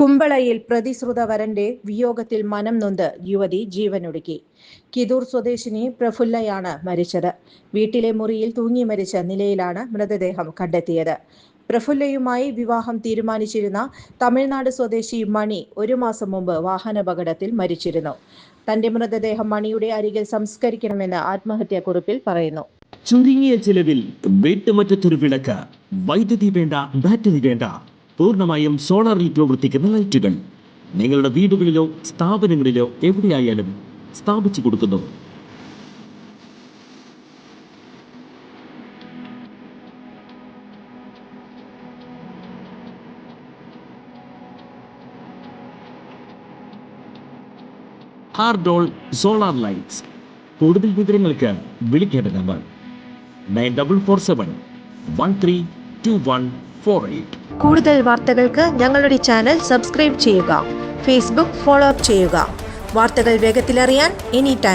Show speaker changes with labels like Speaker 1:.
Speaker 1: കുമ്പളയിൽ പ്രതിശ്രുത വരന്റെ വിയോഗത്തിൽ മനം നൊന്ത് യുവതി ജീവനൊടുക്കി. കിതൂർ സ്വദേശിനി പ്രഫുല്ലയാണ് മരിച്ചത്. വീട്ടിലെ മുറിയിൽ തൂങ്ങി മരിച്ച നിലയിലാണ് മൃതദേഹം കണ്ടെത്തിയത്. പ്രഫുല്ലയുമായി വിവാഹം തീരുമാനിച്ചിരുന്ന തമിഴ്നാട് സ്വദേശി മണി 1 മാസം മുമ്പ് വാഹനാപകടത്തിൽ മരിച്ചിരുന്നു. തന്റെ മൃതദേഹം മണിയുടെ അരികിൽ സംസ്കരിക്കണമെന്ന് ആത്മഹത്യാക്കുറിപ്പിൽ പറയുന്നു.
Speaker 2: ചുരുങ്ങിയ ചിലവിൽ വീട്ടുമുറ്റത്തൊരു വിളക്ക്, വൈദ്യുതി വേണ്ട, ബാറ്ററി വേണ്ട, പൂർണ്ണമായും സോളാറിൽ പ്രവർത്തിക്കുന്ന ലൈറ്റുകൾ നിങ്ങളുടെ വീടുകളിലോ സ്ഥാപനങ്ങളിലോ എവിടെയായാലും സ്ഥാപിച്ചു കൊടുക്കുന്നു. ഹാർഡോൾ സോളാർ ലൈറ്റ്സ്. കൂടുതൽ വിവരങ്ങൾക്ക് വിളിക്കേണ്ട നമ്പർ 9447132148.
Speaker 1: കൂടുതൽ വാർത്തകൾക്ക് ഞങ്ങളുടെ ചാനൽ സബ്സ്ക്രൈബ് ചെയ്യുക. ഫേസ്ബുക്ക് ഫോളോ അപ്പ് ചെയ്യുക. വാർത്തകൾ വേഗത്തിലറിയാൻ എനി ടൈം